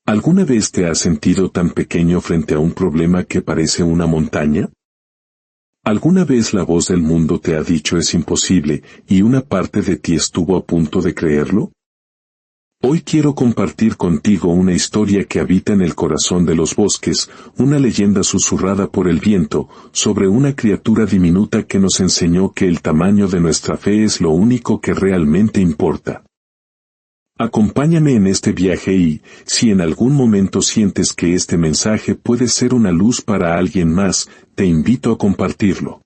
¿Alguna vez te has sentido tan pequeño frente a un problema que parece una montaña? ¿Alguna vez la voz del mundo te ha dicho es imposible y una parte de ti estuvo a punto de creerlo? Hoy quiero compartir contigo una historia que habita en el corazón de los bosques, una leyenda susurrada por el viento, sobre una criatura diminuta que nos enseñó que el tamaño de nuestra fe es lo único que realmente importa. Acompáñame en este viaje y, si en algún momento sientes que este mensaje puede ser una luz para alguien más, te invito a compartirlo.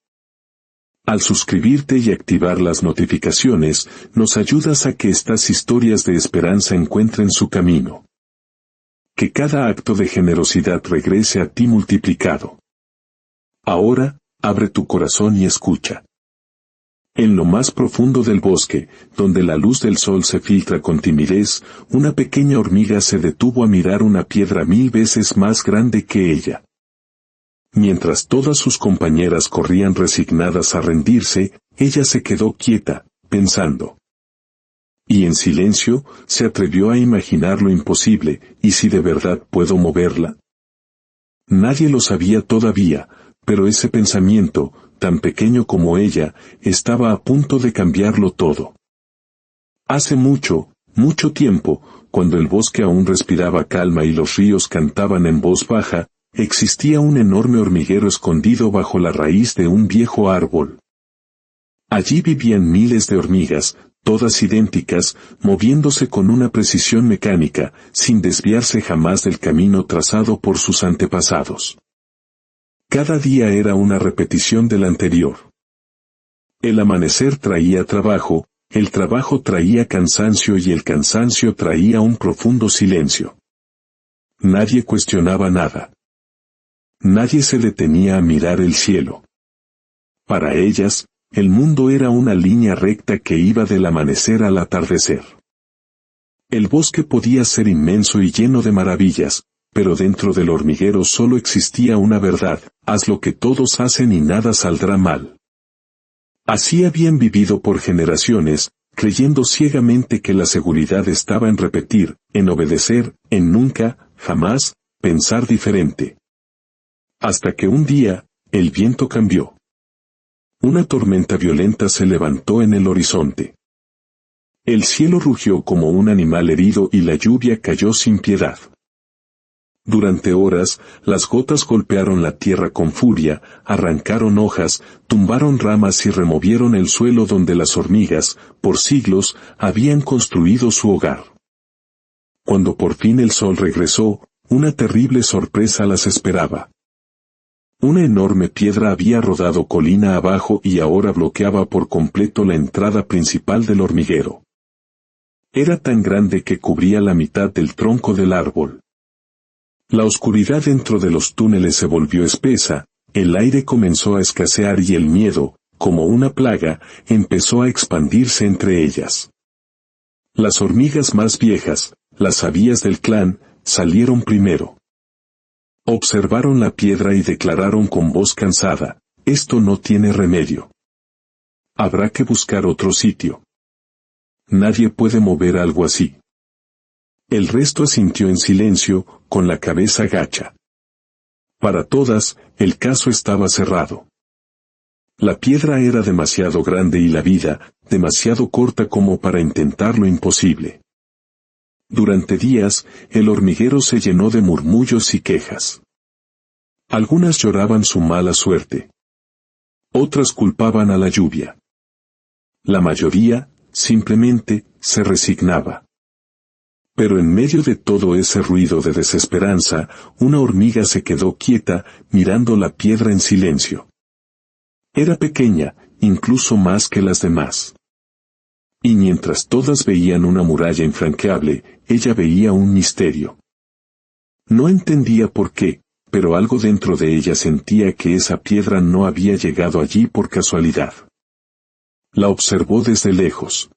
Al suscribirte y activar las notificaciones, nos ayudas a que estas historias de esperanza encuentren su camino. Que cada acto de generosidad regrese a ti multiplicado. Ahora, abre tu corazón y escucha. En lo más profundo del bosque, donde la luz del sol se filtra con timidez, una pequeña hormiga se detuvo a mirar una piedra 1000 veces más grande que ella. Mientras todas sus compañeras corrían resignadas a rendirse, ella se quedó quieta, pensando. Y en silencio, se atrevió a imaginar lo imposible, ¿y si de verdad puedo moverla? Nadie lo sabía todavía, pero ese pensamiento, tan pequeño como ella, estaba a punto de cambiarlo todo. Hace mucho, mucho tiempo, cuando el bosque aún respiraba calma y los ríos cantaban en voz baja, existía un enorme hormiguero escondido bajo la raíz de un viejo árbol. Allí vivían miles de hormigas, todas idénticas, moviéndose con una precisión mecánica, sin desviarse jamás del camino trazado por sus antepasados. Cada día era una repetición del anterior. El amanecer traía trabajo, el trabajo traía cansancio y el cansancio traía un profundo silencio. Nadie cuestionaba nada. Nadie se detenía a mirar el cielo. Para ellas, el mundo era una línea recta que iba del amanecer al atardecer. El bosque podía ser inmenso y lleno de maravillas, pero dentro del hormiguero solo existía una verdad: haz lo que todos hacen y nada saldrá mal. Así habían vivido por generaciones, creyendo ciegamente que la seguridad estaba en repetir, en obedecer, en nunca, jamás, pensar diferente. Hasta que un día, el viento cambió. Una tormenta violenta se levantó en el horizonte. El cielo rugió como un animal herido y la lluvia cayó sin piedad. Durante horas, las gotas golpearon la tierra con furia, arrancaron hojas, tumbaron ramas y removieron el suelo donde las hormigas, por siglos, habían construido su hogar. Cuando por fin el sol regresó, una terrible sorpresa las esperaba. Una enorme piedra había rodado colina abajo y ahora bloqueaba por completo la entrada principal del hormiguero. Era tan grande que cubría la mitad del tronco del árbol. La oscuridad dentro de los túneles se volvió espesa, el aire comenzó a escasear y el miedo, como una plaga, empezó a expandirse entre ellas. Las hormigas más viejas, las sabias del clan, salieron primero. Observaron la piedra y declararon con voz cansada: esto no tiene remedio. Habrá que buscar otro sitio. Nadie puede mover algo así. El resto asintió en silencio, con la cabeza gacha. Para todas, el caso estaba cerrado. La piedra era demasiado grande y la vida, demasiado corta como para intentar lo imposible. Durante días, el hormiguero se llenó de murmullos y quejas. Algunas lloraban su mala suerte. Otras culpaban a la lluvia. La mayoría, simplemente, se resignaba. Pero en medio de todo ese ruido de desesperanza, una hormiga se quedó quieta, mirando la piedra en silencio. Era pequeña, incluso más que las demás. Y mientras todas veían una muralla infranqueable, ella veía un misterio. No entendía por qué, pero algo dentro de ella sentía que esa piedra no había llegado allí por casualidad. La observó desde lejos.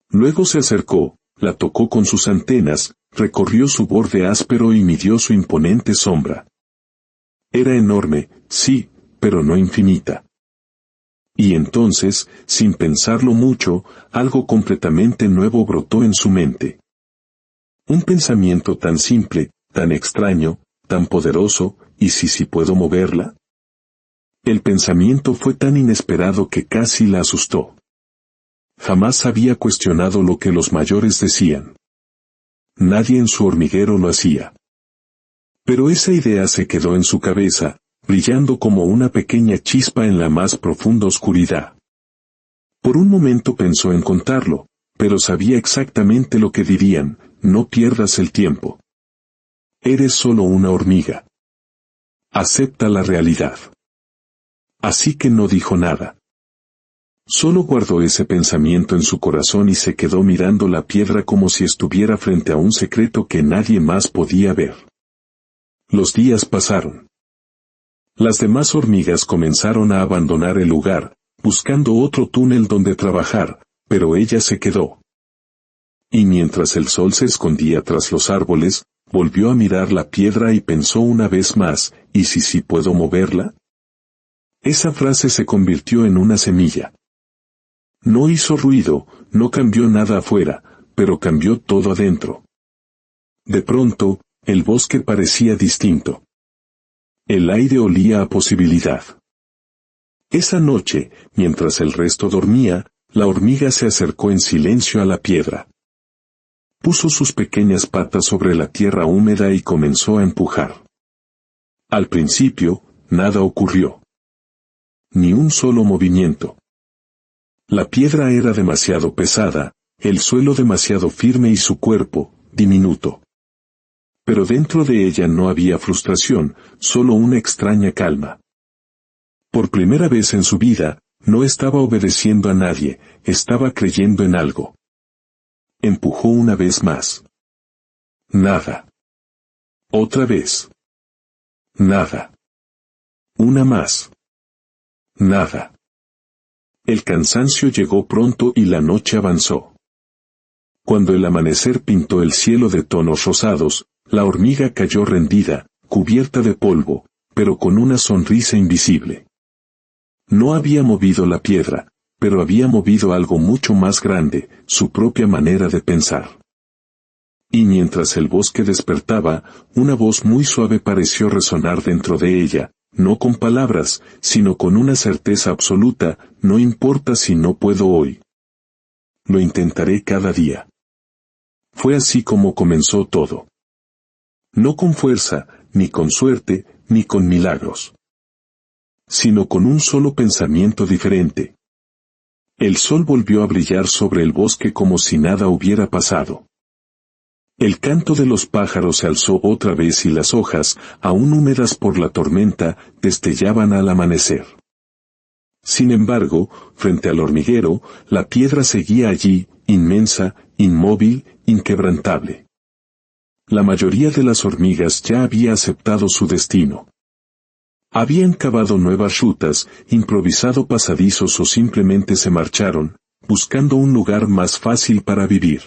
Luego se acercó, la tocó con sus antenas, recorrió su borde áspero y midió su imponente sombra. Era enorme, sí, pero no infinita. Y entonces, sin pensarlo mucho, algo completamente nuevo brotó en su mente. Un pensamiento tan simple, tan extraño, tan poderoso, ¿y si puedo moverla? El pensamiento fue tan inesperado que casi la asustó. Jamás había cuestionado lo que los mayores decían. Nadie en su hormiguero lo hacía. Pero esa idea se quedó en su cabeza, brillando como una pequeña chispa en la más profunda oscuridad. Por un momento pensó en contarlo, pero sabía exactamente lo que dirían: no pierdas el tiempo. Eres solo una hormiga. Acepta la realidad. Así que no dijo nada. Solo guardó ese pensamiento en su corazón y se quedó mirando la piedra como si estuviera frente a un secreto que nadie más podía ver. Los días pasaron. Las demás hormigas comenzaron a abandonar el lugar, buscando otro túnel donde trabajar, pero ella se quedó. Y mientras el sol se escondía tras los árboles, volvió a mirar la piedra y pensó una vez más: ¿y si puedo moverla? Esa frase se convirtió en una semilla. No hizo ruido, no cambió nada afuera, pero cambió todo adentro. De pronto, el bosque parecía distinto. El aire olía a posibilidad. Esa noche, mientras el resto dormía, la hormiga se acercó en silencio a la piedra. Puso sus pequeñas patas sobre la tierra húmeda y comenzó a empujar. Al principio, nada ocurrió. Ni un solo movimiento. La piedra era demasiado pesada, el suelo demasiado firme y su cuerpo, diminuto. Pero dentro de ella no había frustración, solo una extraña calma. Por primera vez en su vida, no estaba obedeciendo a nadie, estaba creyendo en algo. Empujó una vez más. Nada. Otra vez. Nada. Una más. Nada. El cansancio llegó pronto y la noche avanzó. Cuando el amanecer pintó el cielo de tonos rosados, la hormiga cayó rendida, cubierta de polvo, pero con una sonrisa invisible. No había movido la piedra, pero había movido algo mucho más grande, su propia manera de pensar. Y mientras el bosque despertaba, una voz muy suave pareció resonar dentro de ella, no con palabras, sino con una certeza absoluta: no importa si no puedo hoy. Lo intentaré cada día. Fue así como comenzó todo. No con fuerza, ni con suerte, ni con milagros. Sino con un solo pensamiento diferente. El sol volvió a brillar sobre el bosque como si nada hubiera pasado. El canto de los pájaros se alzó otra vez y las hojas, aún húmedas por la tormenta, destellaban al amanecer. Sin embargo, frente al hormiguero, la piedra seguía allí, inmensa, inmóvil, inquebrantable. La mayoría de las hormigas ya había aceptado su destino. Habían cavado nuevas rutas, improvisado pasadizos o simplemente se marcharon, buscando un lugar más fácil para vivir.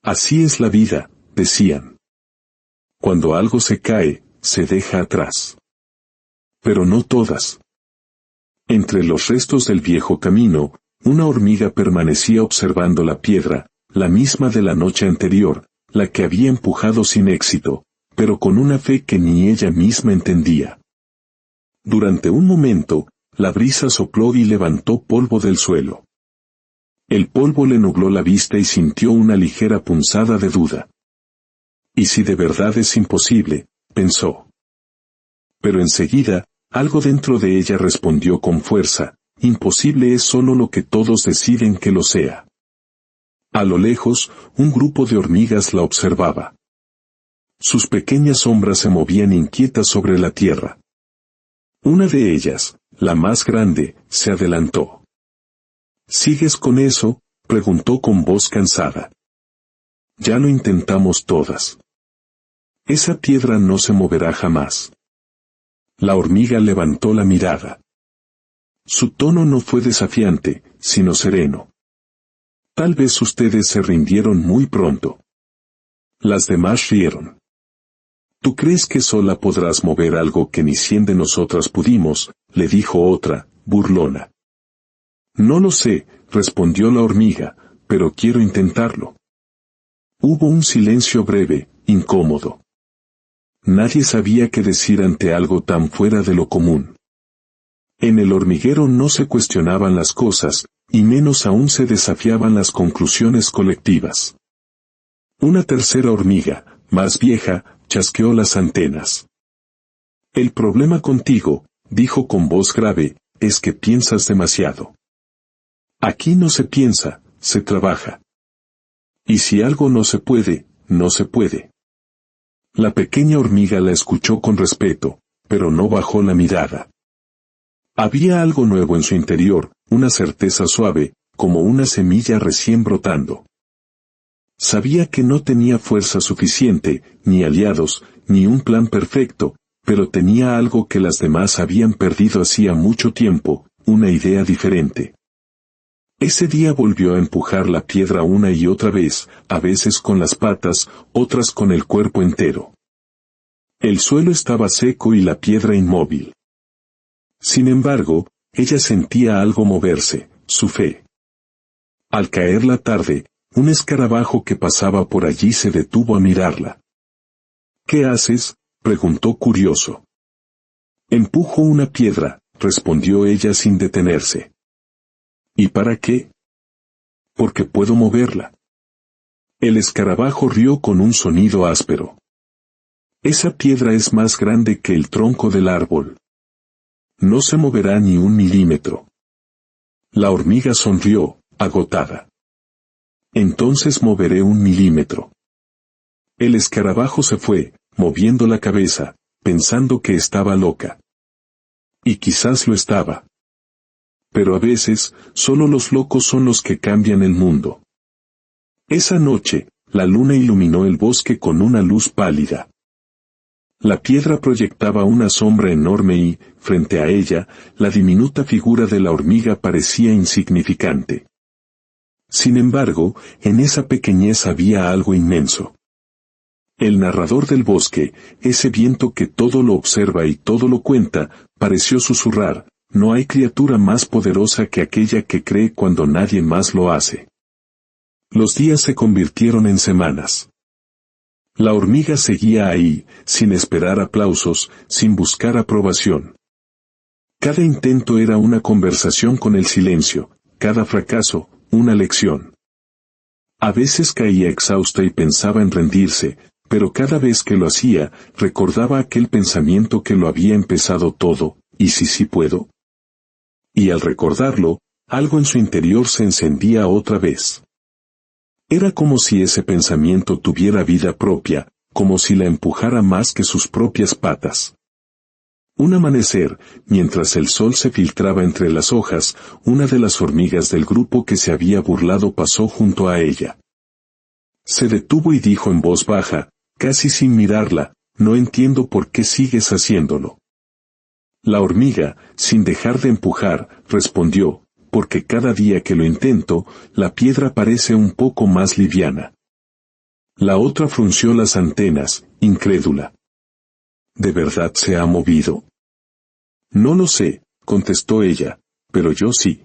Así es la vida, decían. Cuando algo se cae, se deja atrás. Pero no todas. Entre los restos del viejo camino, una hormiga permanecía observando la piedra, la misma de la noche anterior, la que había empujado sin éxito, pero con una fe que ni ella misma entendía. Durante un momento, la brisa sopló y levantó polvo del suelo. El polvo le nubló la vista y sintió una ligera punzada de duda. ¿Y si de verdad es imposible?, pensó. Pero enseguida, algo dentro de ella respondió con fuerza: imposible es solo lo que todos deciden que lo sea. A lo lejos, un grupo de hormigas la observaba. Sus pequeñas sombras se movían inquietas sobre la tierra. Una de ellas, la más grande, se adelantó. ¿Sigues con eso?, preguntó con voz cansada. Ya lo intentamos todas. Esa piedra no se moverá jamás. La hormiga levantó la mirada. Su tono no fue desafiante, sino sereno. Tal vez ustedes se rindieron muy pronto. Las demás rieron. ¿Tú crees que sola podrás mover algo que ni 100 de nosotras pudimos?, le dijo otra, burlona. No lo sé, respondió la hormiga, pero quiero intentarlo. Hubo un silencio breve, incómodo. Nadie sabía qué decir ante algo tan fuera de lo común. En el hormiguero no se cuestionaban las cosas, y menos aún se desafiaban las conclusiones colectivas. Una tercera hormiga, más vieja, chasqueó las antenas. El problema contigo, dijo con voz grave, es que piensas demasiado. Aquí no se piensa, se trabaja. Y si algo no se puede, no se puede. La pequeña hormiga la escuchó con respeto, pero no bajó la mirada. Había algo nuevo en su interior, una certeza suave, como una semilla recién brotando. Sabía que no tenía fuerza suficiente, ni aliados, ni un plan perfecto, pero tenía algo que las demás habían perdido hacía mucho tiempo, una idea diferente. Ese día volvió a empujar la piedra una y otra vez, a veces con las patas, otras con el cuerpo entero. El suelo estaba seco y la piedra inmóvil. Sin embargo, ella sentía algo moverse, su fe. Al caer la tarde, un escarabajo que pasaba por allí se detuvo a mirarla. ¿Qué haces?, preguntó curioso. Empujo una piedra, respondió ella sin detenerse. ¿Y para qué? Porque puedo moverla. El escarabajo rió con un sonido áspero. Esa piedra es más grande que el tronco del árbol. No se moverá ni un milímetro. La hormiga sonrió, agotada. Entonces moveré un milímetro. El escarabajo se fue, moviendo la cabeza, pensando que estaba loca. Y quizás lo estaba. Pero a veces, solo los locos son los que cambian el mundo. Esa noche, la luna iluminó el bosque con una luz pálida. La piedra proyectaba una sombra enorme y, frente a ella, la diminuta figura de la hormiga parecía insignificante. Sin embargo, en esa pequeñez había algo inmenso. El narrador del bosque, ese viento que todo lo observa y todo lo cuenta, pareció susurrar, no hay criatura más poderosa que aquella que cree cuando nadie más lo hace. Los días se convirtieron en semanas. La hormiga seguía ahí, sin esperar aplausos, sin buscar aprobación. Cada intento era una conversación con el silencio, cada fracaso, una lección. A veces caía exhausta y pensaba en rendirse, pero cada vez que lo hacía, recordaba aquel pensamiento que lo había empezado todo, ¿y si sí puedo? Y al recordarlo, algo en su interior se encendía otra vez. Era como si ese pensamiento tuviera vida propia, como si la empujara más que sus propias patas. Un amanecer, mientras el sol se filtraba entre las hojas, una de las hormigas del grupo que se había burlado pasó junto a ella. Se detuvo y dijo en voz baja, casi sin mirarla, no entiendo por qué sigues haciéndolo. La hormiga, sin dejar de empujar, respondió, porque cada día que lo intento, la piedra parece un poco más liviana. La otra frunció las antenas, incrédula. ¿De verdad se ha movido? No lo sé, contestó ella, pero yo sí.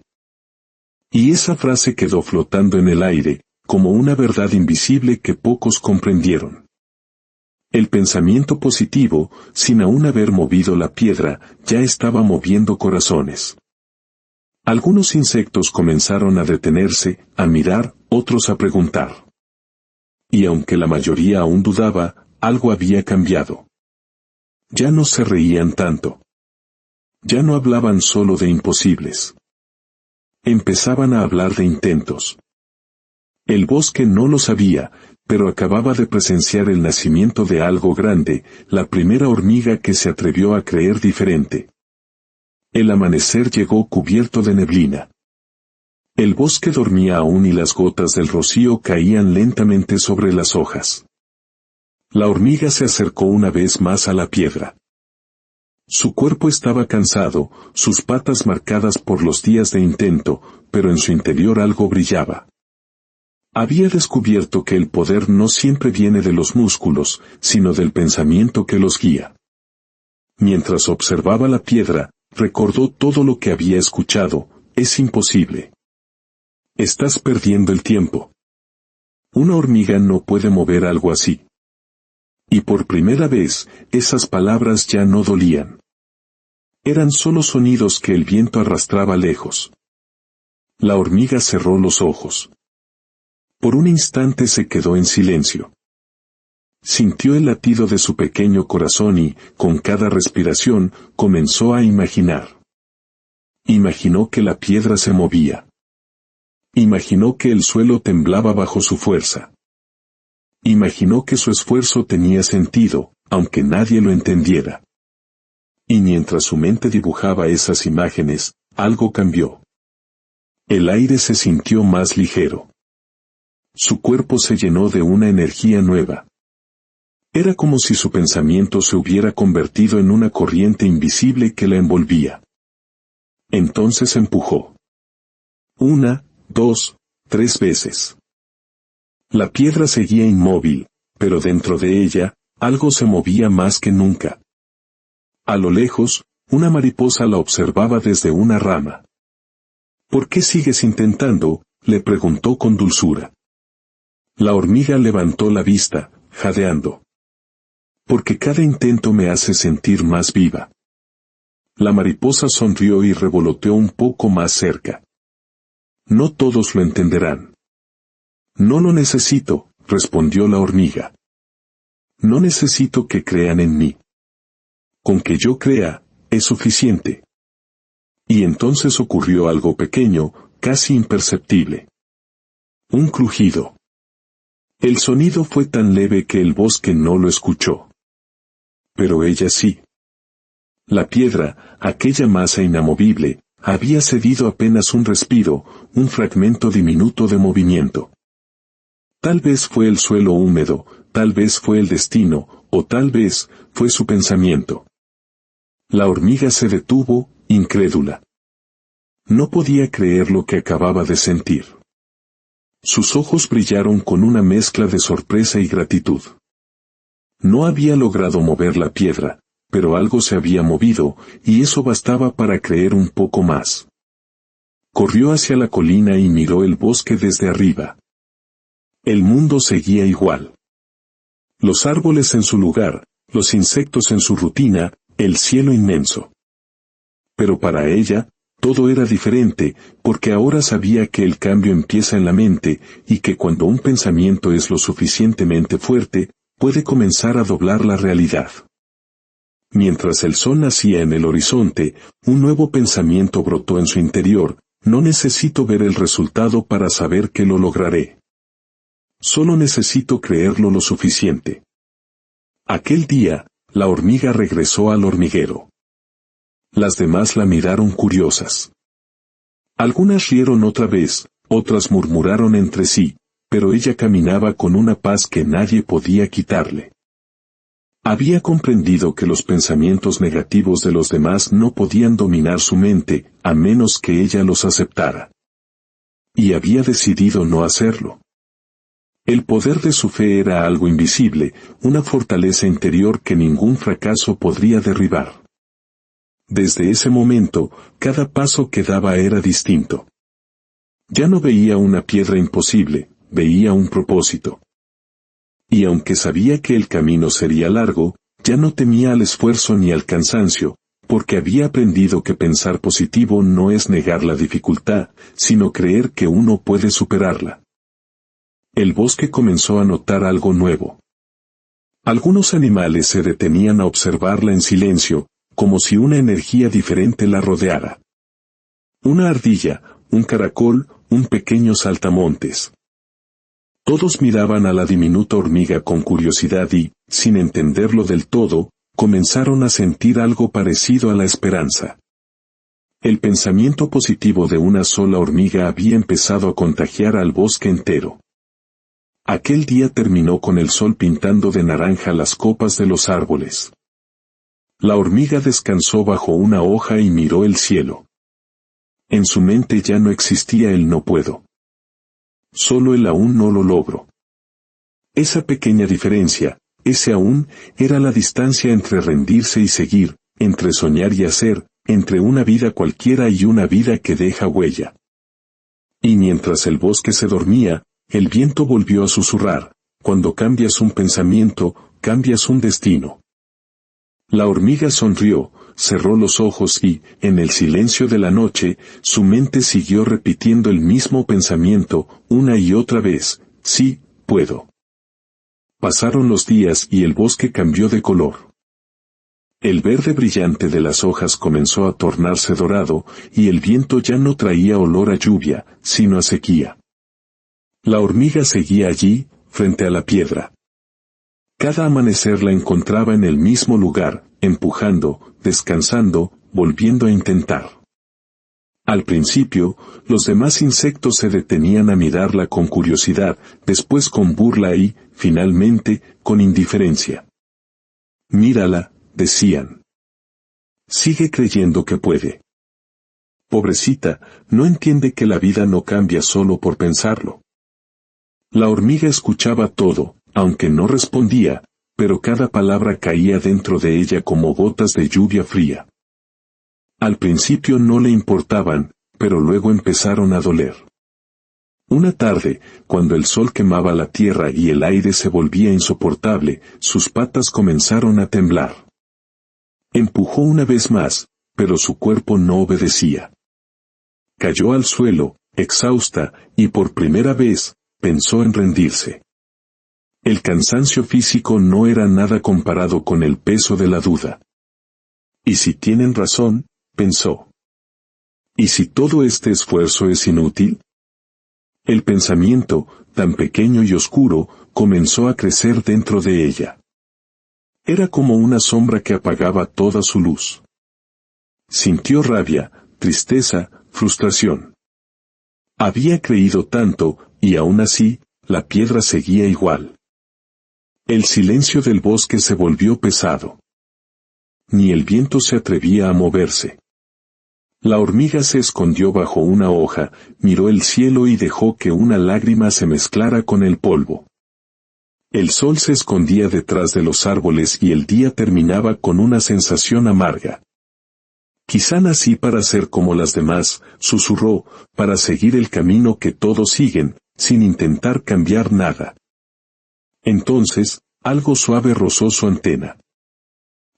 Y esa frase quedó flotando en el aire, como una verdad invisible que pocos comprendieron. El pensamiento positivo, sin aún haber movido la piedra, ya estaba moviendo corazones. Algunos insectos comenzaron a detenerse, a mirar, otros a preguntar. Y aunque la mayoría aún dudaba, algo había cambiado. Ya no se reían tanto. Ya no hablaban solo de imposibles. Empezaban a hablar de intentos. El bosque no lo sabía, pero acababa de presenciar el nacimiento de algo grande, la primera hormiga que se atrevió a creer diferente. El amanecer llegó cubierto de neblina. El bosque dormía aún y las gotas del rocío caían lentamente sobre las hojas. La hormiga se acercó una vez más a la piedra. Su cuerpo estaba cansado, sus patas marcadas por los días de intento, pero en su interior algo brillaba. Había descubierto que el poder no siempre viene de los músculos, sino del pensamiento que los guía. Mientras observaba la piedra, recordó todo lo que había escuchado, es imposible. Estás perdiendo el tiempo. Una hormiga no puede mover algo así. Y por primera vez, esas palabras ya no dolían. Eran solo sonidos que el viento arrastraba lejos. La hormiga cerró los ojos. Por un instante se quedó en silencio. Sintió el latido de su pequeño corazón y, con cada respiración, comenzó a imaginar. Imaginó que la piedra se movía. Imaginó que el suelo temblaba bajo su fuerza. Imaginó que su esfuerzo tenía sentido, aunque nadie lo entendiera. Y mientras su mente dibujaba esas imágenes, algo cambió. El aire se sintió más ligero. Su cuerpo se llenó de una energía nueva. Era como si su pensamiento se hubiera convertido en una corriente invisible que la envolvía. Entonces empujó. 1, 2, 3 veces. La piedra seguía inmóvil, pero dentro de ella, algo se movía más que nunca. A lo lejos, una mariposa la observaba desde una rama. ¿Por qué sigues intentando?, le preguntó con dulzura. La hormiga levantó la vista, jadeando. Porque cada intento me hace sentir más viva. La mariposa sonrió y revoloteó un poco más cerca. No todos lo entenderán. No lo necesito, respondió la hormiga. No necesito que crean en mí. Con que yo crea, es suficiente. Y entonces ocurrió algo pequeño, casi imperceptible. Un crujido. El sonido fue tan leve que el bosque no lo escuchó. Pero ella sí. La piedra, aquella masa inamovible, había cedido apenas un respiro, un fragmento diminuto de movimiento. Tal vez fue el suelo húmedo, tal vez fue el destino, o tal vez fue su pensamiento. La hormiga se detuvo, incrédula. No podía creer lo que acababa de sentir. Sus ojos brillaron con una mezcla de sorpresa y gratitud. No había logrado mover la piedra, pero algo se había movido, y eso bastaba para creer un poco más. Corrió hacia la colina y miró el bosque desde arriba. El mundo seguía igual. Los árboles en su lugar, los insectos en su rutina, el cielo inmenso. Pero para ella, todo era diferente, porque ahora sabía que el cambio empieza en la mente, y que cuando un pensamiento es lo suficientemente fuerte, puede comenzar a doblar la realidad. Mientras el sol nacía en el horizonte, un nuevo pensamiento brotó en su interior: no necesito ver el resultado para saber que lo lograré. Solo necesito creerlo lo suficiente. Aquel día, la hormiga regresó al hormiguero. Las demás la miraron curiosas. Algunas rieron otra vez, otras murmuraron entre sí, pero ella caminaba con una paz que nadie podía quitarle. Había comprendido que los pensamientos negativos de los demás no podían dominar su mente, a menos que ella los aceptara. Y había decidido no hacerlo. El poder de su fe era algo invisible, una fortaleza interior que ningún fracaso podría derribar. Desde ese momento, cada paso que daba era distinto. Ya no veía una piedra imposible, veía un propósito. Y aunque sabía que el camino sería largo, ya no temía al esfuerzo ni al cansancio, porque había aprendido que pensar positivo no es negar la dificultad, sino creer que uno puede superarla. El bosque comenzó a notar algo nuevo. Algunos animales se detenían a observarla en silencio, como si una energía diferente la rodeara. Una ardilla, un caracol, un pequeño saltamontes. Todos miraban a la diminuta hormiga con curiosidad y, sin entenderlo del todo, comenzaron a sentir algo parecido a la esperanza. El pensamiento positivo de una sola hormiga había empezado a contagiar al bosque entero. Aquel día terminó con el sol pintando de naranja las copas de los árboles. La hormiga descansó bajo una hoja y miró el cielo. En su mente ya no existía el no puedo. Solo el aún no lo logro. Esa pequeña diferencia, ese aún, era la distancia entre rendirse y seguir, entre soñar y hacer, entre una vida cualquiera y una vida que deja huella. Y mientras el bosque se dormía, el viento volvió a susurrar: cuando cambias un pensamiento, cambias un destino. La hormiga sonrió, cerró los ojos y, en el silencio de la noche, su mente siguió repitiendo el mismo pensamiento, una y otra vez: sí, puedo. Pasaron los días y el bosque cambió de color. El verde brillante de las hojas comenzó a tornarse dorado, y el viento ya no traía olor a lluvia, sino a sequía. La hormiga seguía allí, frente a la piedra. Cada amanecer la encontraba en el mismo lugar, empujando, descansando, volviendo a intentar. Al principio, los demás insectos se detenían a mirarla con curiosidad, después con burla y, finalmente, con indiferencia. Mírala, decían. Sigue creyendo que puede. Pobrecita, no entiende que la vida no cambia solo por pensarlo. La hormiga escuchaba todo, aunque no respondía, pero cada palabra caía dentro de ella como gotas de lluvia fría. Al principio no le importaban, pero luego empezaron a doler. Una tarde, cuando el sol quemaba la tierra y el aire se volvía insoportable, sus patas comenzaron a temblar. Empujó una vez más, pero su cuerpo no obedecía. Cayó al suelo, exhausta, y por primera vez, pensó en rendirse. El cansancio físico no era nada comparado con el peso de la duda. ¿Y si tienen razón?, pensó. ¿Y si todo este esfuerzo es inútil? El pensamiento, tan pequeño y oscuro, comenzó a crecer dentro de ella. Era como una sombra que apagaba toda su luz. Sintió rabia, tristeza, frustración. Había creído tanto, y aún así, la piedra seguía igual. El silencio del bosque se volvió pesado. Ni el viento se atrevía a moverse. La hormiga se escondió bajo una hoja, miró el cielo y dejó que una lágrima se mezclara con el polvo. El sol se escondía detrás de los árboles y el día terminaba con una sensación amarga. Quizá nací para ser como las demás, susurró, para seguir el camino que todos siguen, sin intentar cambiar nada. Entonces, algo suave rozó su antena.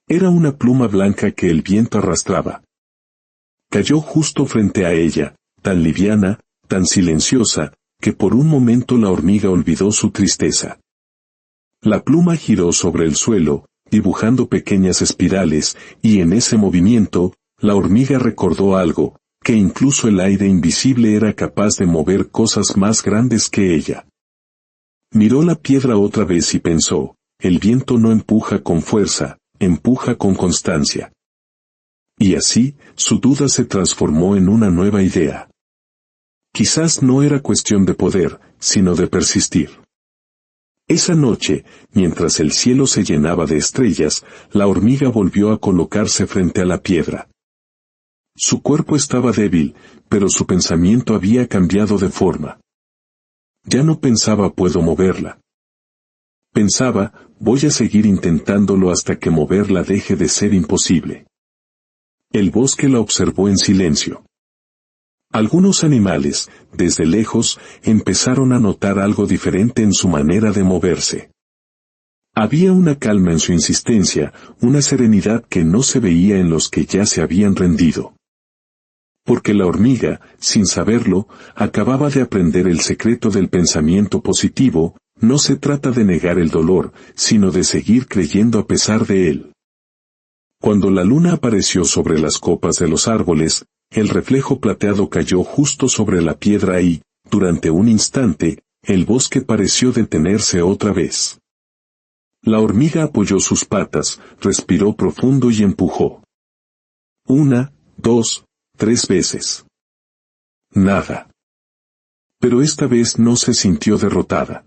Era una pluma blanca que el viento arrastraba. Cayó justo frente a ella, tan liviana, tan silenciosa, que por un momento la hormiga olvidó su tristeza. La pluma giró sobre el suelo, dibujando pequeñas espirales, y en ese movimiento, la hormiga recordó algo, que incluso el aire invisible era capaz de mover cosas más grandes que ella. Miró la piedra otra vez y pensó: el viento no empuja con fuerza, empuja con constancia. Y así, su duda se transformó en una nueva idea. Quizás no era cuestión de poder, sino de persistir. Esa noche, mientras el cielo se llenaba de estrellas, la hormiga volvió a colocarse frente a la piedra. Su cuerpo estaba débil, pero su pensamiento había cambiado de forma. Ya no pensaba puedo moverla. Pensaba, voy a seguir intentándolo hasta que moverla deje de ser imposible. El bosque la observó en silencio. Algunos animales, desde lejos, empezaron a notar algo diferente en su manera de moverse. Había una calma en su insistencia, una serenidad que no se veía en los que ya se habían rendido. Porque la hormiga, sin saberlo, acababa de aprender el secreto del pensamiento positivo: no se trata de negar el dolor, sino de seguir creyendo a pesar de él. Cuando la luna apareció sobre las copas de los árboles, el reflejo plateado cayó justo sobre la piedra y, durante un instante, el bosque pareció detenerse otra vez. La hormiga apoyó sus patas, respiró profundo y empujó. 1, 2, 3 veces. Nada. Pero esta vez no se sintió derrotada.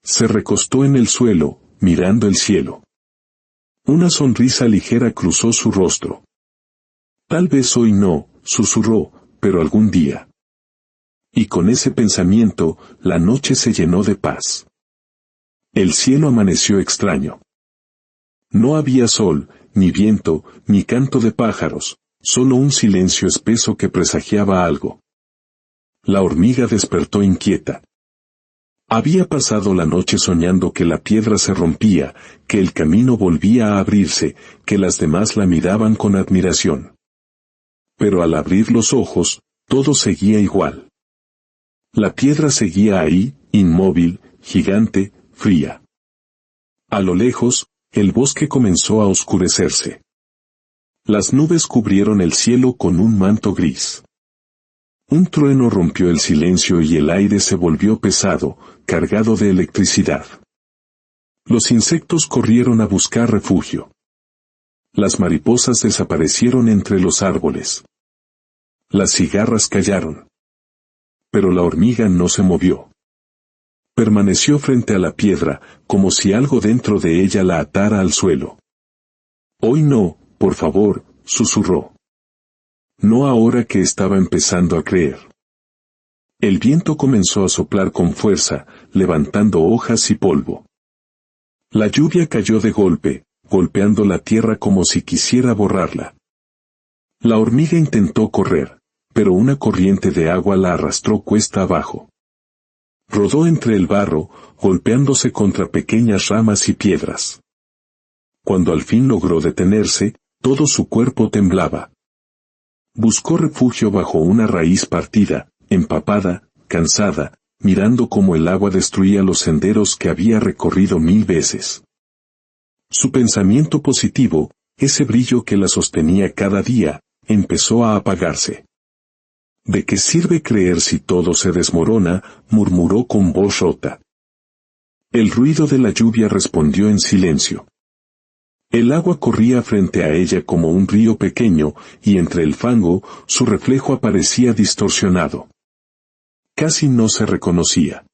Se recostó en el suelo, mirando el cielo. Una sonrisa ligera cruzó su rostro. Tal vez hoy no, susurró, pero algún día. Y con ese pensamiento, la noche se llenó de paz. El cielo amaneció extraño. No había sol, ni viento, ni canto de pájaros, solo un silencio espeso que presagiaba algo. La hormiga despertó inquieta. Había pasado la noche soñando que la piedra se rompía, que el camino volvía a abrirse, que las demás la miraban con admiración. Pero al abrir los ojos, todo seguía igual. La piedra seguía ahí, inmóvil, gigante, fría. A lo lejos, el bosque comenzó a oscurecerse. Las nubes cubrieron el cielo con un manto gris. Un trueno rompió el silencio y el aire se volvió pesado, cargado de electricidad. Los insectos corrieron a buscar refugio. Las mariposas desaparecieron entre los árboles. Las cigarras callaron. Pero la hormiga no se movió. Permaneció frente a la piedra, como si algo dentro de ella la atara al suelo. «Hoy no, por favor», susurró. No ahora que estaba empezando a creer. El viento comenzó a soplar con fuerza, levantando hojas y polvo. La lluvia cayó de golpe, golpeando la tierra como si quisiera borrarla. La hormiga intentó correr, pero una corriente de agua la arrastró cuesta abajo. Rodó entre el barro, golpeándose contra pequeñas ramas y piedras. Cuando al fin logró detenerse, todo su cuerpo temblaba. Buscó refugio bajo una raíz partida, empapada, cansada, mirando cómo el agua destruía los senderos que había recorrido 1000 veces. Su pensamiento positivo, ese brillo que la sostenía cada día, empezó a apagarse. ¿De qué sirve creer si todo se desmorona?, murmuró con voz rota. El ruido de la lluvia respondió en silencio. El agua corría frente a ella como un río pequeño, y entre el fango, su reflejo aparecía distorsionado. Casi no se reconocía.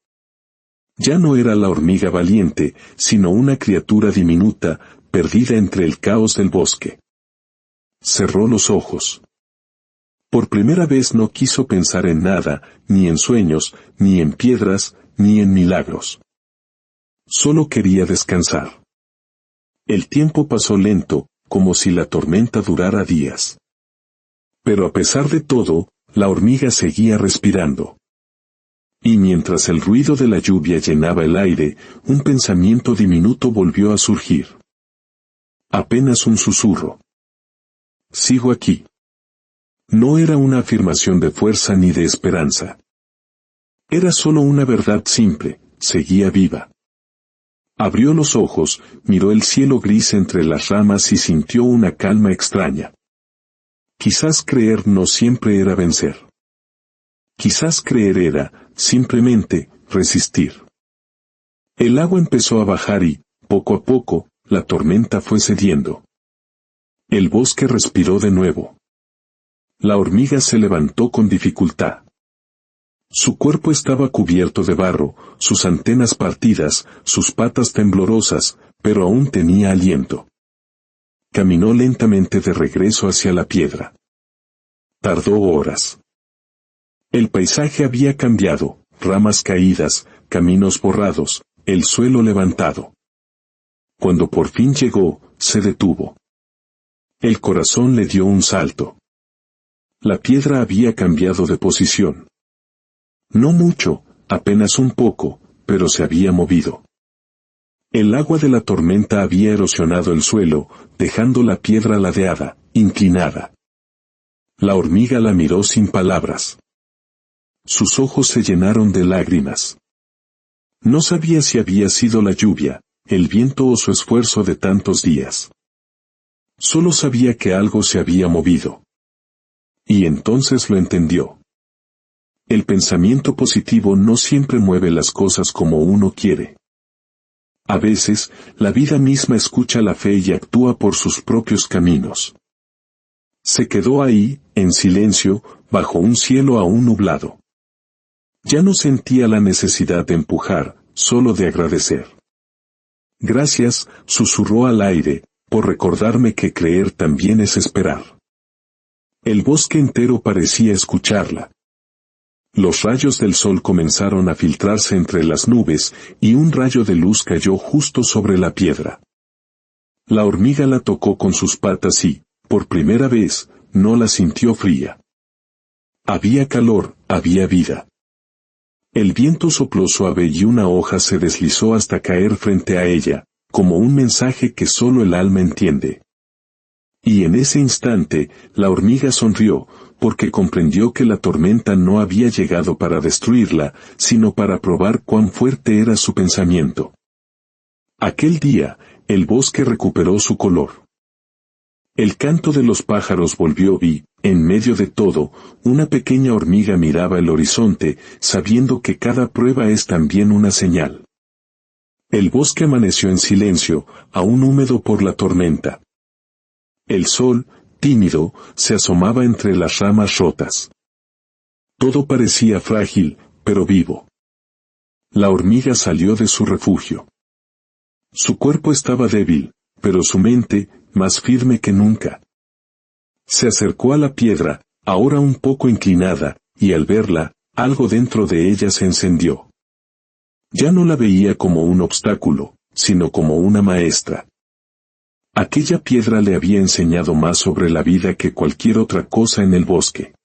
Ya no era la hormiga valiente, sino una criatura diminuta, perdida entre el caos del bosque. Cerró los ojos. Por primera vez no quiso pensar en nada, ni en sueños, ni en piedras, ni en milagros. Solo quería descansar. El tiempo pasó lento, como si la tormenta durara días. Pero a pesar de todo, la hormiga seguía respirando. Y mientras el ruido de la lluvia llenaba el aire, un pensamiento diminuto volvió a surgir. Apenas un susurro. Sigo aquí. No era una afirmación de fuerza ni de esperanza. Era solo una verdad simple, seguía viva. Abrió los ojos, miró el cielo gris entre las ramas y sintió una calma extraña. Quizás creer no siempre era vencer. Quizás creer era, simplemente, resistir. El agua empezó a bajar y, poco a poco, la tormenta fue cediendo. El bosque respiró de nuevo. La hormiga se levantó con dificultad. Su cuerpo estaba cubierto de barro, sus antenas partidas, sus patas temblorosas, pero aún tenía aliento. Caminó lentamente de regreso hacia la piedra. Tardó horas. El paisaje había cambiado, ramas caídas, caminos borrados, el suelo levantado. Cuando por fin llegó, se detuvo. El corazón le dio un salto. La piedra había cambiado de posición. No mucho, apenas un poco, pero se había movido. El agua de la tormenta había erosionado el suelo, dejando la piedra ladeada, inclinada. La hormiga la miró sin palabras. Sus ojos se llenaron de lágrimas. No sabía si había sido la lluvia, el viento o su esfuerzo de tantos días. Solo sabía que algo se había movido. Y entonces lo entendió. El pensamiento positivo no siempre mueve las cosas como uno quiere. A veces, la vida misma escucha la fe y actúa por sus propios caminos. Se quedó ahí, en silencio, bajo un cielo aún nublado. Ya no sentía la necesidad de empujar, solo de agradecer. Gracias, susurró al aire, por recordarme que creer también es esperar. El bosque entero parecía escucharla. Los rayos del sol comenzaron a filtrarse entre las nubes, y un rayo de luz cayó justo sobre la piedra. La hormiga la tocó con sus patas y, por primera vez, no la sintió fría. Había calor, había vida. El viento sopló suave y una hoja se deslizó hasta caer frente a ella, como un mensaje que solo el alma entiende. Y en ese instante, la hormiga sonrió, porque comprendió que la tormenta no había llegado para destruirla, sino para probar cuán fuerte era su pensamiento. Aquel día, el bosque recuperó su color. El canto de los pájaros volvió y, en medio de todo, una pequeña hormiga miraba el horizonte, sabiendo que cada prueba es también una señal. El bosque amaneció en silencio, aún húmedo por la tormenta. El sol, tímido, se asomaba entre las ramas rotas. Todo parecía frágil, pero vivo. La hormiga salió de su refugio. Su cuerpo estaba débil, pero su mente, más firme que nunca. Se acercó a la piedra, ahora un poco inclinada, y al verla, algo dentro de ella se encendió. Ya no la veía como un obstáculo, sino como una maestra. Aquella piedra le había enseñado más sobre la vida que cualquier otra cosa en el bosque.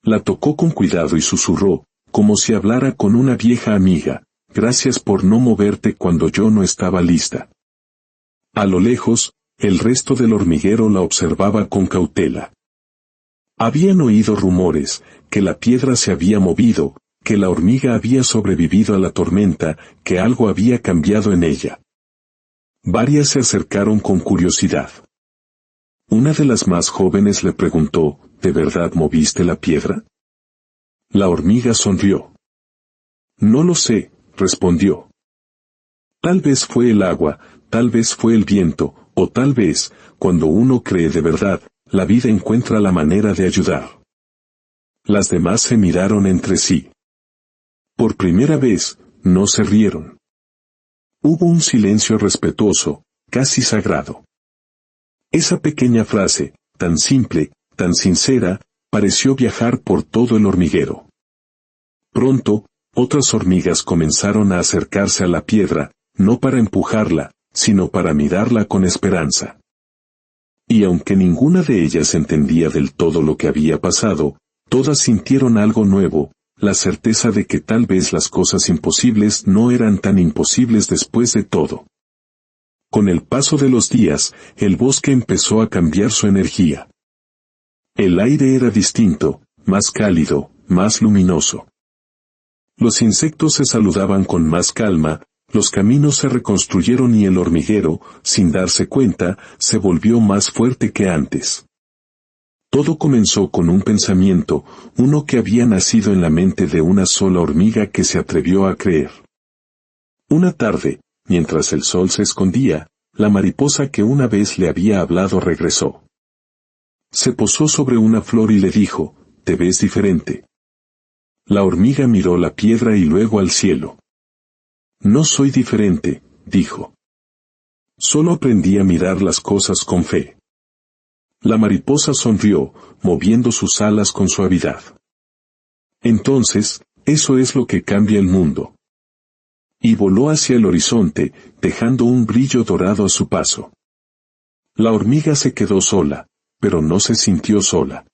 La tocó con cuidado y susurró, como si hablara con una vieja amiga: gracias por no moverte cuando yo no estaba lista. A lo lejos, el resto del hormiguero la observaba con cautela. Habían oído rumores, que la piedra se había movido, que la hormiga había sobrevivido a la tormenta, que algo había cambiado en ella. Varias se acercaron con curiosidad. Una de las más jóvenes le preguntó: ¿de verdad moviste la piedra? La hormiga sonrió. No lo sé, respondió. Tal vez fue el agua, tal vez fue el viento, o tal vez, cuando uno cree de verdad, la vida encuentra la manera de ayudar. Las demás se miraron entre sí. Por primera vez, no se rieron. Hubo un silencio respetuoso, casi sagrado. Esa pequeña frase, tan simple, tan sincera, pareció viajar por todo el hormiguero. Pronto, otras hormigas comenzaron a acercarse a la piedra, no para empujarla, sino para mirarla con esperanza. Y aunque ninguna de ellas entendía del todo lo que había pasado, todas sintieron algo nuevo, la certeza de que tal vez las cosas imposibles no eran tan imposibles después de todo. Con el paso de los días, el bosque empezó a cambiar su energía. El aire era distinto, más cálido, más luminoso. Los insectos se saludaban con más calma, los caminos se reconstruyeron y el hormiguero, sin darse cuenta, se volvió más fuerte que antes. Todo comenzó con un pensamiento, uno que había nacido en la mente de una sola hormiga que se atrevió a creer. Una tarde, mientras el sol se escondía, la mariposa que una vez le había hablado regresó. Se posó sobre una flor y le dijo: «Te ves diferente». La hormiga miró la piedra y luego al cielo. «No soy diferente», dijo. «Solo aprendí a mirar las cosas con fe». La mariposa sonrió, moviendo sus alas con suavidad. «Entonces, eso es lo que cambia el mundo». Y voló hacia el horizonte, dejando un brillo dorado a su paso. La hormiga se quedó sola, pero no se sintió sola.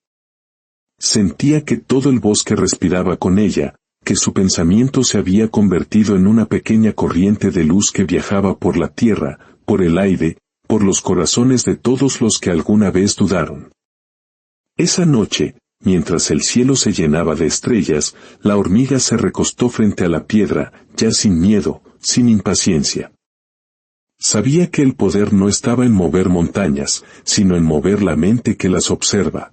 Sentía que todo el bosque respiraba con ella, que su pensamiento se había convertido en una pequeña corriente de luz que viajaba por la tierra, por el aire, por los corazones de todos los que alguna vez dudaron. Esa noche, mientras el cielo se llenaba de estrellas, la hormiga se recostó frente a la piedra, ya sin miedo, sin impaciencia. Sabía que el poder no estaba en mover montañas, sino en mover la mente que las observa.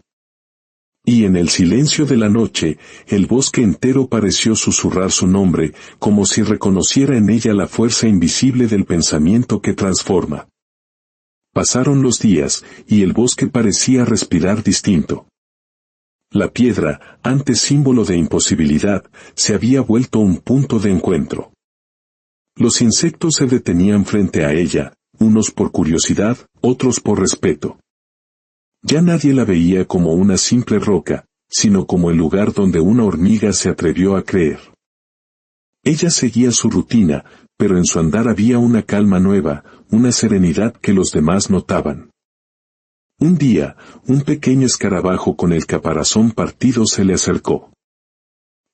Y en el silencio de la noche, el bosque entero pareció susurrar su nombre, como si reconociera en ella la fuerza invisible del pensamiento que transforma. Pasaron los días, y el bosque parecía respirar distinto. La piedra, antes símbolo de imposibilidad, se había vuelto un punto de encuentro. Los insectos se detenían frente a ella, unos por curiosidad, otros por respeto. Ya nadie la veía como una simple roca, sino como el lugar donde una hormiga se atrevió a creer. Ella seguía su rutina, pero en su andar había una calma nueva, una serenidad que los demás notaban. Un día, un pequeño escarabajo con el caparazón partido se le acercó.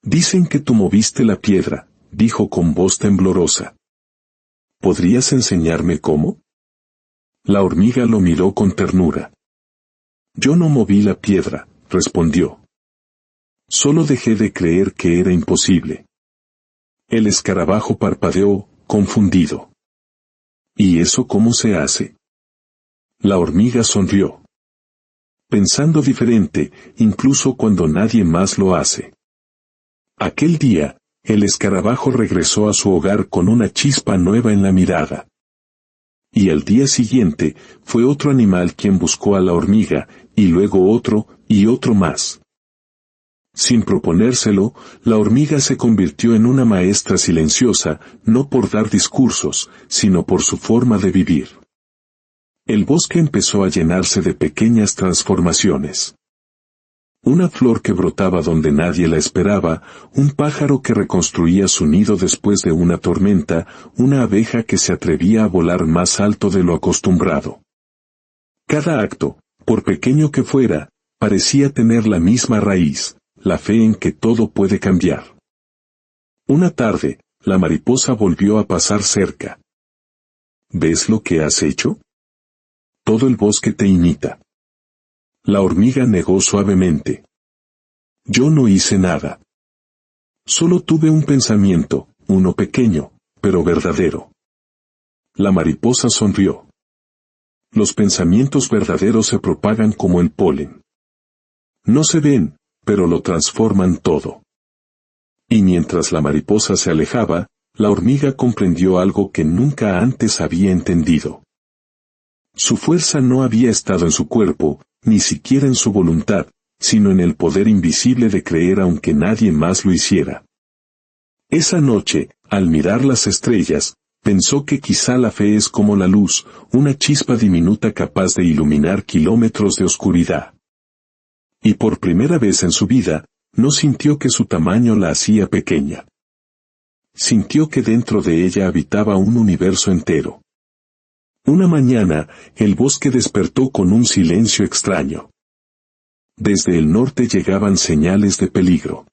Dicen que tú moviste la piedra, dijo con voz temblorosa. ¿Podrías enseñarme cómo? La hormiga lo miró con ternura. Yo no moví la piedra, respondió. Solo dejé de creer que era imposible. El escarabajo parpadeó, confundido. ¿Y eso cómo se hace? La hormiga sonrió. Pensando diferente, incluso cuando nadie más lo hace. Aquel día, el escarabajo regresó a su hogar con una chispa nueva en la mirada. Y al día siguiente, fue otro animal quien buscó a la hormiga, y luego otro, y otro más. Sin proponérselo, la hormiga se convirtió en una maestra silenciosa, no por dar discursos, sino por su forma de vivir. El bosque empezó a llenarse de pequeñas transformaciones. Una flor que brotaba donde nadie la esperaba, un pájaro que reconstruía su nido después de una tormenta, una abeja que se atrevía a volar más alto de lo acostumbrado. Cada acto, por pequeño que fuera, parecía tener la misma raíz, la fe en que todo puede cambiar. Una tarde, la mariposa volvió a pasar cerca. ¿Ves lo que has hecho? Todo el bosque te imita. La hormiga negó suavemente. Yo no hice nada. Solo tuve un pensamiento, uno pequeño, pero verdadero. La mariposa sonrió. Los pensamientos verdaderos se propagan como el polen. No se ven, pero lo transforman todo. Y mientras la mariposa se alejaba, la hormiga comprendió algo que nunca antes había entendido. Su fuerza no había estado en su cuerpo, ni siquiera en su voluntad, sino en el poder invisible de creer aunque nadie más lo hiciera. Esa noche, al mirar las estrellas, pensó que quizá la fe es como la luz, una chispa diminuta capaz de iluminar kilómetros de oscuridad. Y por primera vez en su vida, no sintió que su tamaño la hacía pequeña. Sintió que dentro de ella habitaba un universo entero. Una mañana, el bosque despertó con un silencio extraño. Desde el norte llegaban señales de peligro.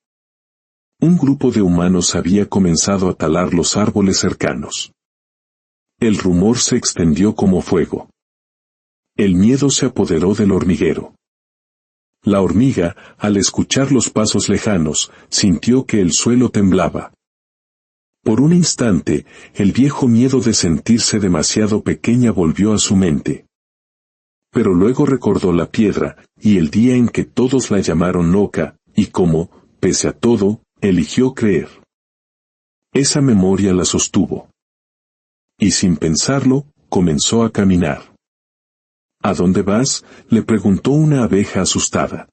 Un grupo de humanos había comenzado a talar los árboles cercanos. El rumor se extendió como fuego. El miedo se apoderó del hormiguero. La hormiga, al escuchar los pasos lejanos, sintió que el suelo temblaba. Por un instante, el viejo miedo de sentirse demasiado pequeña volvió a su mente. Pero luego recordó la piedra, y el día en que todos la llamaron loca, y cómo, pese a todo, eligió creer. Esa memoria la sostuvo. Y sin pensarlo, comenzó a caminar. ¿A dónde vas?, le preguntó una abeja asustada.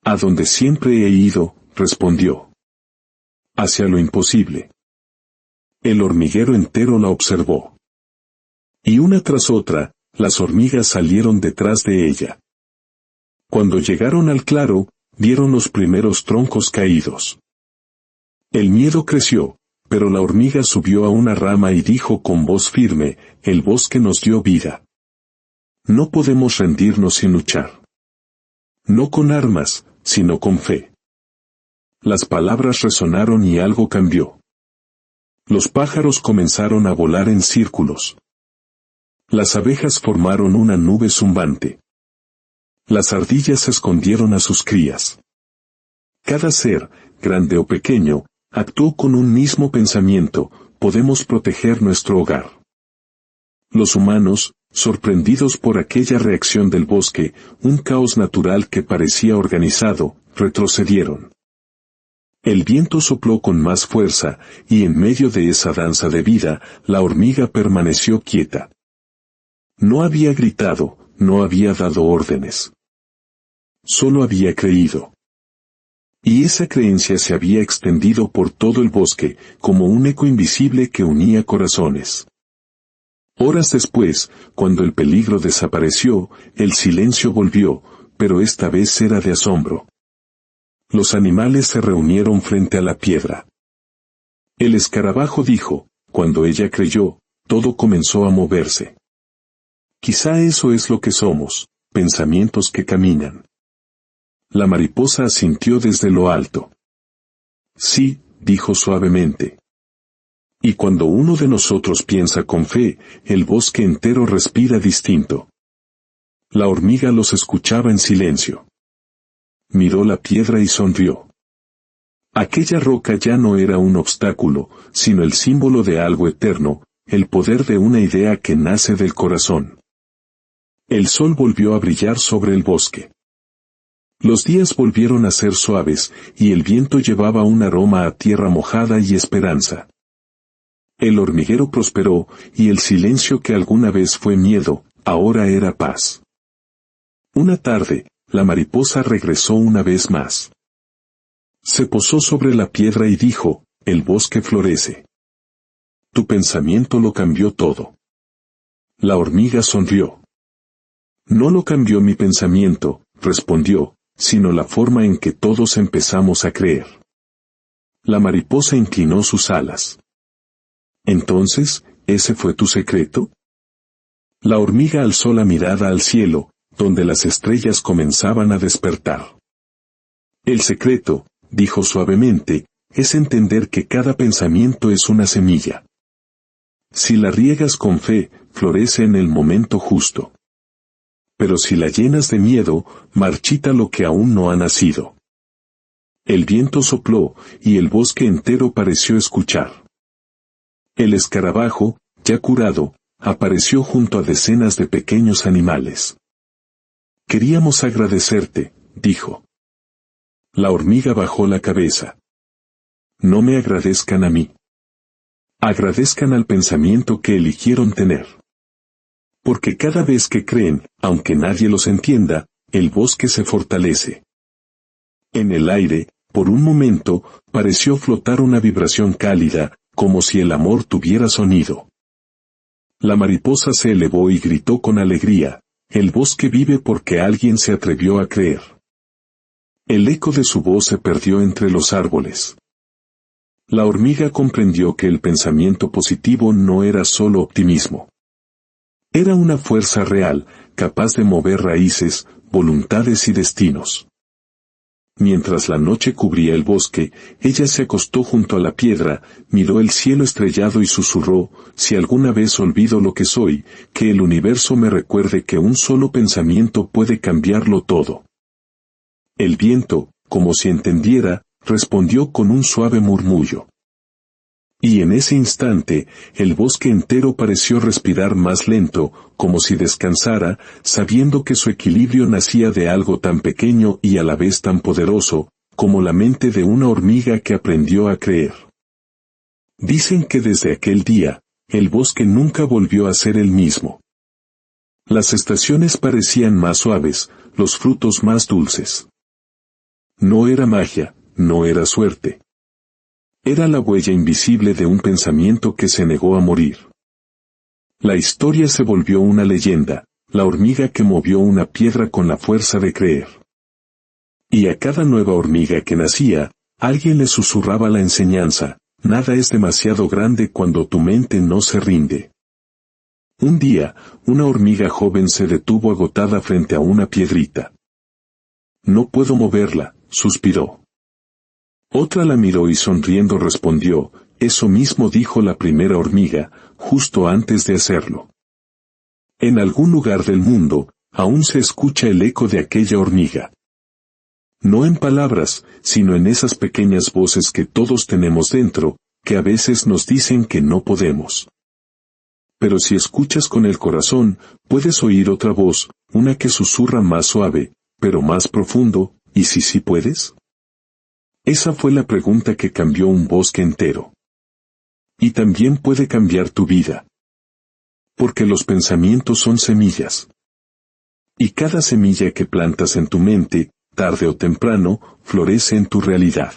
A donde siempre he ido, respondió. Hacia lo imposible. El hormiguero entero la observó. Y una tras otra, las hormigas salieron detrás de ella. Cuando llegaron al claro, vieron los primeros troncos caídos. El miedo creció, pero la hormiga subió a una rama y dijo con voz firme, el bosque nos dio vida. No podemos rendirnos sin luchar. No con armas, sino con fe. Las palabras resonaron y algo cambió. Los pájaros comenzaron a volar en círculos. Las abejas formaron una nube zumbante. Las ardillas se escondieron a sus crías. Cada ser, grande o pequeño, actuó con un mismo pensamiento: podemos proteger nuestro hogar. Los humanos, sorprendidos por aquella reacción del bosque, un caos natural que parecía organizado, retrocedieron. El viento sopló con más fuerza, y en medio de esa danza de vida, la hormiga permaneció quieta. No había gritado, no había dado órdenes. Solo había creído. Y esa creencia se había extendido por todo el bosque, como un eco invisible que unía corazones. Horas después, cuando el peligro desapareció, el silencio volvió, pero esta vez era de asombro. Los animales se reunieron frente a la piedra. El escarabajo dijo, cuando ella creyó, todo comenzó a moverse. Quizá eso es lo que somos, pensamientos que caminan. La mariposa asintió desde lo alto. Sí, dijo suavemente. Y cuando uno de nosotros piensa con fe, el bosque entero respira distinto. La hormiga los escuchaba en silencio. Miró la piedra y sonrió. Aquella roca ya no era un obstáculo, sino el símbolo de algo eterno, el poder de una idea que nace del corazón. El sol volvió a brillar sobre el bosque. Los días volvieron a ser suaves, y el viento llevaba un aroma a tierra mojada y esperanza. El hormiguero prosperó, y el silencio que alguna vez fue miedo, ahora era paz. Una tarde, la mariposa regresó una vez más. Se posó sobre la piedra y dijo, el bosque florece. Tu pensamiento lo cambió todo. La hormiga sonrió. No lo cambió mi pensamiento, respondió, sino la forma en que todos empezamos a creer. La mariposa inclinó sus alas. Entonces, ¿ese fue tu secreto? La hormiga alzó la mirada al cielo, donde las estrellas comenzaban a despertar. El secreto, dijo suavemente, es entender que cada pensamiento es una semilla. Si la riegas con fe, florece en el momento justo. Pero si la llenas de miedo, marchita lo que aún no ha nacido. El viento sopló, y el bosque entero pareció escuchar. El escarabajo, ya curado, apareció junto a decenas de pequeños animales. Queríamos agradecerte, dijo. La hormiga bajó la cabeza. No me agradezcan a mí. Agradezcan al pensamiento que eligieron tener. Porque cada vez que creen, aunque nadie los entienda, el bosque se fortalece. En el aire, por un momento, pareció flotar una vibración cálida, como si el amor tuviera sonido. La mariposa se elevó y gritó con alegría, el bosque vive porque alguien se atrevió a creer. El eco de su voz se perdió entre los árboles. La hormiga comprendió que el pensamiento positivo no era solo optimismo. Era una fuerza real, capaz de mover raíces, voluntades y destinos. Mientras la noche cubría el bosque, ella se acostó junto a la piedra, miró el cielo estrellado y susurró, si alguna vez olvido lo que soy, que el universo me recuerde que un solo pensamiento puede cambiarlo todo. El viento, como si entendiera, respondió con un suave murmullo. Y en ese instante, el bosque entero pareció respirar más lento, como si descansara, sabiendo que su equilibrio nacía de algo tan pequeño y a la vez tan poderoso, como la mente de una hormiga que aprendió a creer. Dicen que desde aquel día, el bosque nunca volvió a ser el mismo. Las estaciones parecían más suaves, los frutos más dulces. No era magia, no era suerte. Era la huella invisible de un pensamiento que se negó a morir. La historia se volvió una leyenda, la hormiga que movió una piedra con la fuerza de creer. Y a cada nueva hormiga que nacía, alguien le susurraba la enseñanza, nada es demasiado grande cuando tu mente no se rinde. Un día, una hormiga joven se detuvo agotada frente a una piedrita. No puedo moverla, suspiró. Otra la miró y sonriendo respondió, eso mismo dijo la primera hormiga, justo antes de hacerlo. En algún lugar del mundo, aún se escucha el eco de aquella hormiga. No en palabras, sino en esas pequeñas voces que todos tenemos dentro, que a veces nos dicen que no podemos. Pero si escuchas con el corazón, puedes oír otra voz, una que susurra más suave, pero más profundo, ¿y si sí puedes? Esa fue la pregunta que cambió un bosque entero. Y también puede cambiar tu vida. Porque los pensamientos son semillas. Y cada semilla que plantas en tu mente, tarde o temprano, florece en tu realidad.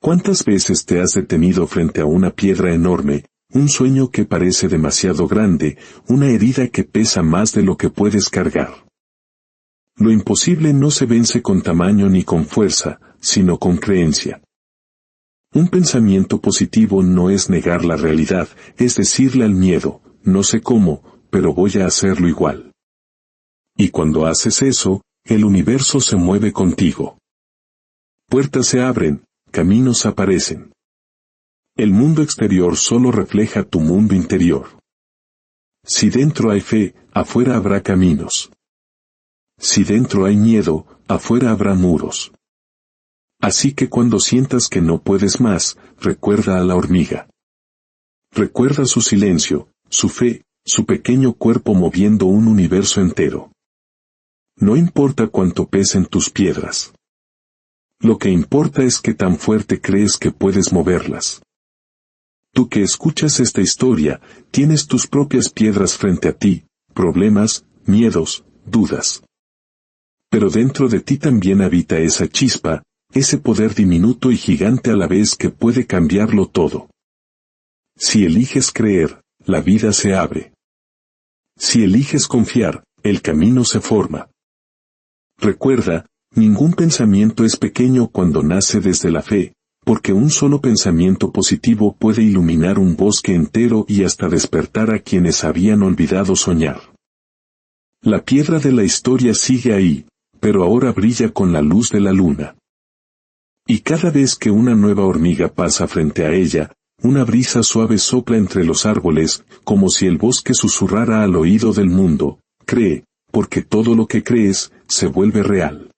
¿Cuántas veces te has detenido frente a una piedra enorme, un sueño que parece demasiado grande, una herida que pesa más de lo que puedes cargar? Lo imposible no se vence con tamaño ni con fuerza, sino con creencia. Un pensamiento positivo no es negar la realidad, es decirle al miedo, no sé cómo, pero voy a hacerlo igual. Y cuando haces eso, el universo se mueve contigo. Puertas se abren, caminos aparecen. El mundo exterior solo refleja tu mundo interior. Si dentro hay fe, afuera habrá caminos. Si dentro hay miedo, afuera habrá muros. Así que cuando sientas que no puedes más, recuerda a la hormiga. Recuerda su silencio, su fe, su pequeño cuerpo moviendo un universo entero. No importa cuánto pesen tus piedras. Lo que importa es que tan fuerte crees que puedes moverlas. Tú que escuchas esta historia, tienes tus propias piedras frente a ti, problemas, miedos, dudas. Pero dentro de ti también habita esa chispa, ese poder diminuto y gigante a la vez que puede cambiarlo todo. Si eliges creer, la vida se abre. Si eliges confiar, el camino se forma. Recuerda, ningún pensamiento es pequeño cuando nace desde la fe, porque un solo pensamiento positivo puede iluminar un bosque entero y hasta despertar a quienes habían olvidado soñar. La piedra de la historia sigue ahí, pero ahora brilla con la luz de la luna. Y cada vez que una nueva hormiga pasa frente a ella, una brisa suave sopla entre los árboles, como si el bosque susurrara al oído del mundo: cree, porque todo lo que crees, se vuelve real.